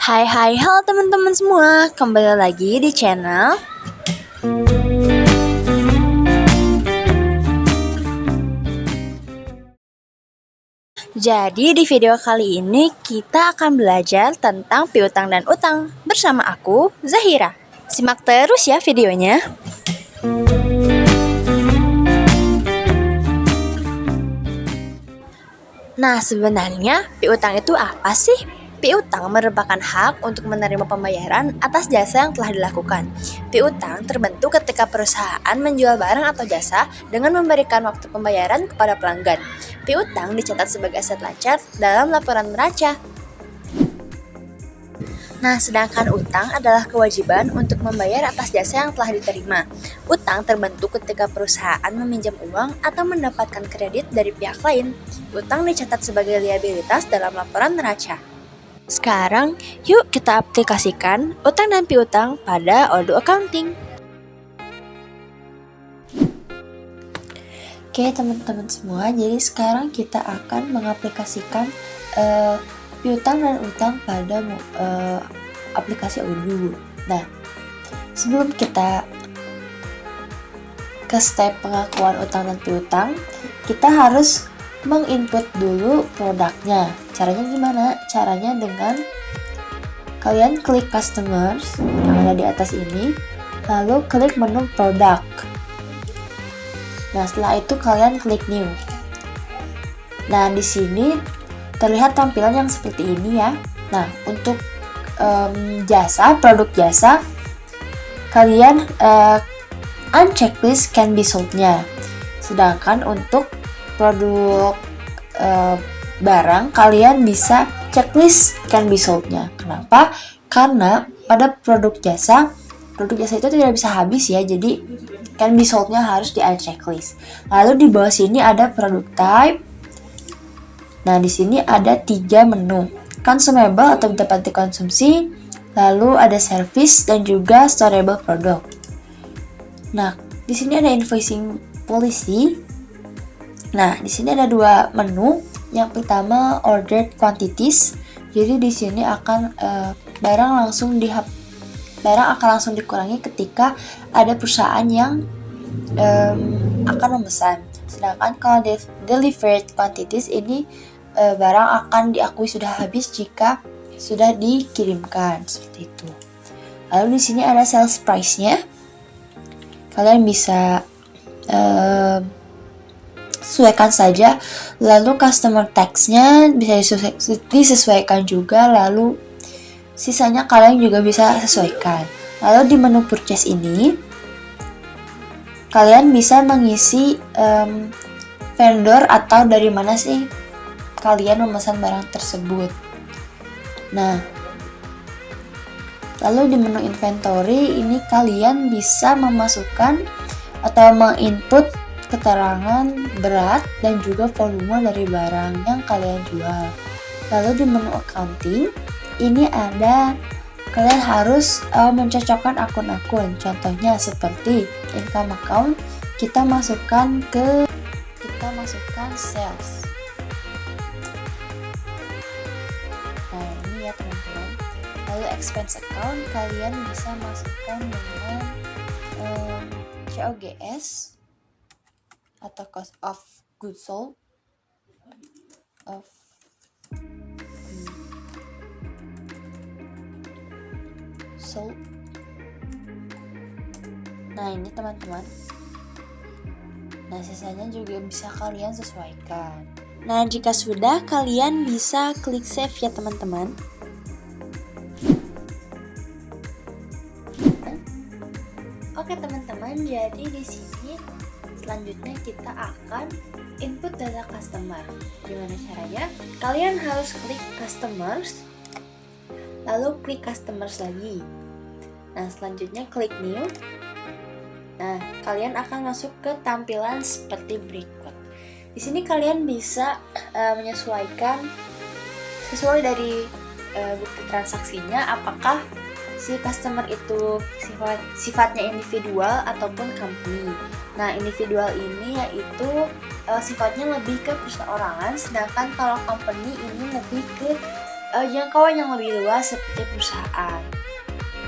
Halo teman-teman semua, kembali lagi di channel. Jadi di video kali ini kita akan belajar tentang piutang dan utang bersama aku, Zahira. Simak terus ya videonya. Nah, sebenarnya piutang itu apa sih? Piutang merupakan hak untuk menerima pembayaran atas jasa yang telah dilakukan. Piutang terbentuk ketika perusahaan menjual barang atau jasa dengan memberikan waktu pembayaran kepada pelanggan. Piutang dicatat sebagai aset lancar dalam laporan neraca. Nah, sedangkan utang adalah kewajiban untuk membayar atas jasa yang telah diterima. Utang terbentuk ketika perusahaan meminjam uang atau mendapatkan kredit dari pihak lain. Utang dicatat sebagai liabilitas dalam laporan neraca. Sekarang, yuk kita aplikasikan utang dan piutang pada Odoo Accounting. Oke teman-teman semua, jadi sekarang kita akan mengaplikasikan piutang dan utang pada aplikasi Odoo. Nah, sebelum kita ke step pengakuan utang dan piutang, kita harus menginput dulu produknya. Caranya gimana? Caranya dengan kalian klik customers yang ada di atas ini, lalu klik menu produk. Nah, setelah itu kalian klik new. Nah, di sini terlihat tampilan yang seperti ini ya. Nah, untuk jasa, produk jasa, kalian unchecklist can be sold-nya. Sedangkan untuk produk barang, kalian bisa checklist can be sold-nya. Kenapa? Karena pada produk jasa itu tidak bisa habis ya, jadi can be sold-nya harus di unchecklist. Lalu di bawah sini ada product type. Nah, di sini ada 3 menu. Consumable atau dapat dikonsumsi, lalu ada service dan juga storable product. Nah, di sini ada invoicing policy. Nah, di sini ada 2 menu. Yang pertama ordered quantities. Jadi di sini akan barang akan langsung dikurangi ketika ada perusahaan yang akan memesan. Sedangkan kalau delivered quantities ini barang akan diakui sudah habis jika sudah dikirimkan, seperti itu. Lalu di sini ada sales price-nya. Kalian bisa sesuaikan saja. Lalu customer tax-nya bisa disesuaikan juga. Lalu sisanya kalian juga bisa sesuaikan. Lalu di menu purchase ini kalian bisa mengisi vendor atau dari mana sih kalian memesan barang tersebut. Nah, lalu di menu inventory ini kalian bisa memasukkan atau menginput keterangan berat dan juga volume dari barang yang kalian jual. Lalu di menu accounting ini ada kalian harus mencocokkan akun-akun. Contohnya seperti income account, kita masukkan sales. Nah, ini ya teman-teman. Lalu expense account kalian bisa masukkan dengan COGS atau cost of goods sold Nah, ini teman-teman. Nah, sisanya juga bisa kalian sesuaikan. Nah, jika sudah, kalian bisa klik save ya teman-teman. Oke teman-teman, jadi di sini selanjutnya kita akan input data customer. Gimana caranya? Kalian harus klik customers, lalu klik customers lagi. Nah, selanjutnya klik new. Nah, kalian akan masuk ke tampilan seperti berikut. Di sini kalian bisa menyesuaikan sesuai dari bukti transaksinya, apakah si customer itu sifatnya individual ataupun company. Nah, individual ini yaitu sifatnya lebih ke perusahaan, sedangkan kalau company ini lebih ke jangkauan yang lebih luas seperti perusahaan.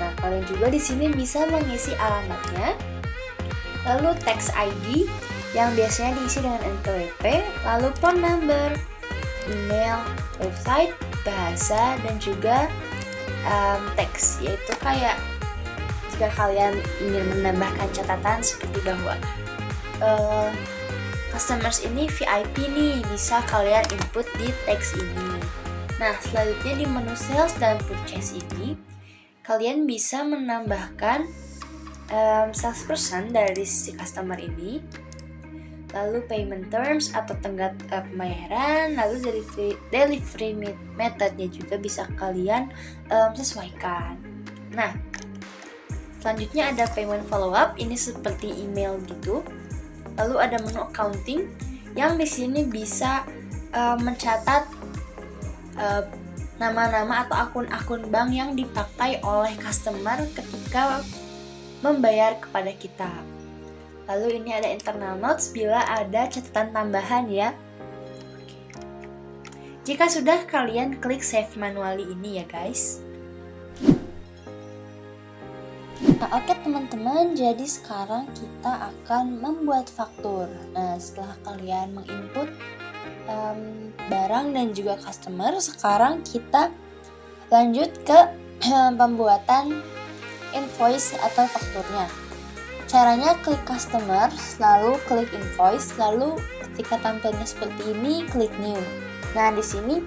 Nah, kalian juga di sini bisa mengisi alamatnya, lalu tax ID yang biasanya diisi dengan NPWP, lalu phone number, email, website, bahasa, dan juga teks, yaitu kayak jika kalian ingin menambahkan catatan seperti bahwa customers ini VIP nih, bisa kalian input di teks ini. Nah, selanjutnya di menu sales dan purchase ini, kalian bisa menambahkan salesperson dari si customer ini, lalu payment terms atau tenggat pembayaran, lalu delivery methodnya juga bisa kalian sesuaikan. Nah, selanjutnya ada payment follow up, ini seperti email gitu. Lalu ada menu accounting yang di sini bisa mencatat nama-nama atau akun-akun bank yang dipakai oleh customer ketika membayar kepada kita. Lalu ini ada internal notes bila ada catatan tambahan ya. Jika sudah, kalian klik save manually ini ya guys. Nah, oke teman-teman, jadi sekarang kita akan membuat faktur. Nah, setelah kalian menginput barang dan juga customer, sekarang kita lanjut ke pembuatan invoice atau fakturnya. Caranya klik customer, lalu klik invoice, lalu ketika tampilnya seperti ini, klik new. Nah, di sini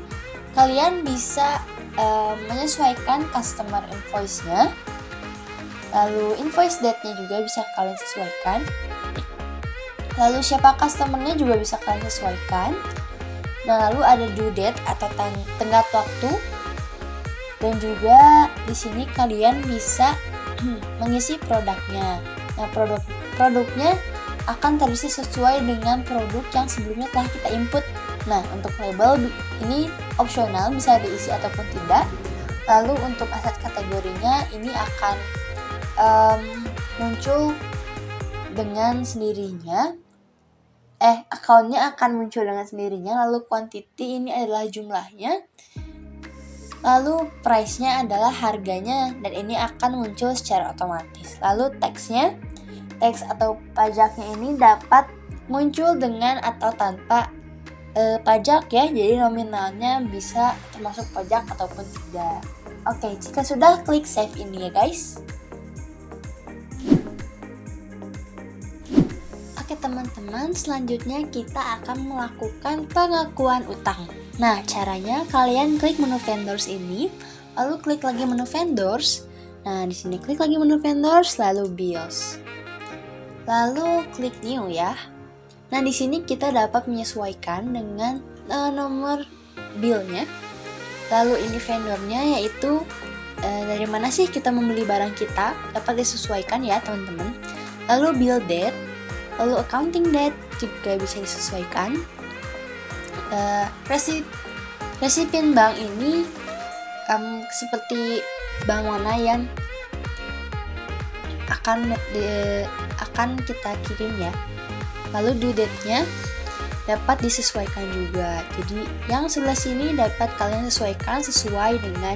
kalian bisa menyesuaikan customer invoice-nya. Lalu invoice date-nya juga bisa kalian sesuaikan. Lalu siapa customer-nya juga bisa kalian sesuaikan. Nah, lalu ada due date atau tenggat waktu. Dan juga di sini kalian bisa mengisi produknya. Nah, produknya akan terisi sesuai dengan produk yang sebelumnya telah kita input. Nah, untuk label ini opsional, bisa diisi ataupun tidak. Lalu untuk aset kategorinya ini akan muncul dengan sendirinya. Account-nya akan muncul dengan sendirinya. Lalu quantity ini adalah jumlahnya. Lalu price-nya adalah harganya, dan ini akan muncul secara otomatis. Lalu tax-nya, tax atau pajaknya ini dapat muncul dengan atau tanpa pajak ya. Jadi nominalnya bisa termasuk pajak ataupun tidak. Oke, jika sudah, klik save ini ya guys. Oke teman-teman, selanjutnya kita akan melakukan pengakuan utang. Nah, caranya kalian klik menu vendors ini, lalu klik lagi menu vendors. Nah, di sini klik lagi menu vendors, lalu bills. Lalu klik new ya. Nah, di sini kita dapat menyesuaikan dengan nomor bill-nya. Lalu ini vendornya, yaitu dari mana sih kita membeli barang kita, dapat disesuaikan ya teman-teman. Lalu bill date, lalu accounting date juga bisa disesuaikan. Resipien bank ini seperti bank mana yang akan kita kirim ya. Lalu due date-nya dapat disesuaikan juga. Jadi yang sebelah sini dapat kalian sesuaikan sesuai dengan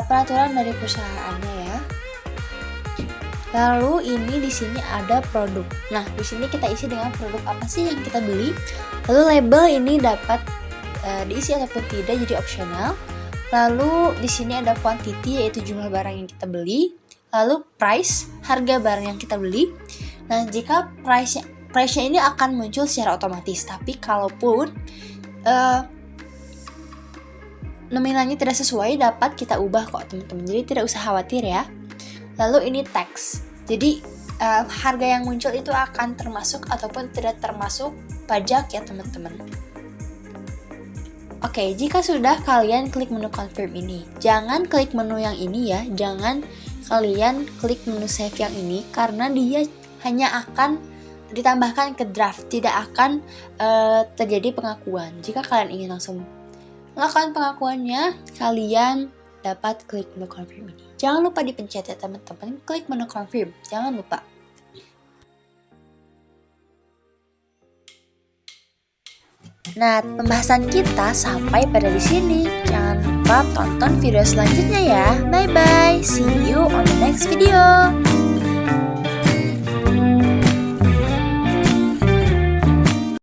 peraturan dari perusahaannya ya. Lalu ini di sini ada produk. Nah, di sini kita isi dengan produk apa sih yang kita beli. Lalu label ini dapat diisi ataupun tidak, jadi opsional. Lalu di sini ada quantity, yaitu jumlah barang yang kita beli. Lalu price, harga barang yang kita beli. Nah, jika price-nya ini akan muncul secara otomatis. Tapi kalaupun nominalnya tidak sesuai, dapat kita ubah kok teman-teman. Jadi tidak usah khawatir ya. Lalu ini tax. Jadi harga yang muncul itu akan termasuk ataupun tidak termasuk pajak ya teman-teman. Oke, jika sudah, kalian klik menu confirm ini. Jangan klik menu yang ini ya. Jangan kalian klik menu save yang ini, karena dia hanya akan ditambahkan ke draft, tidak akan terjadi pengakuan. Jika kalian ingin langsung melakukan pengakuannya, kalian dapat klik menu confirm ini. Jangan lupa dipencet ya teman-teman, klik menu confirm, jangan lupa. Nah, pembahasan kita sampai pada di sini. Jangan lupa tonton video selanjutnya ya. Bye bye, see you.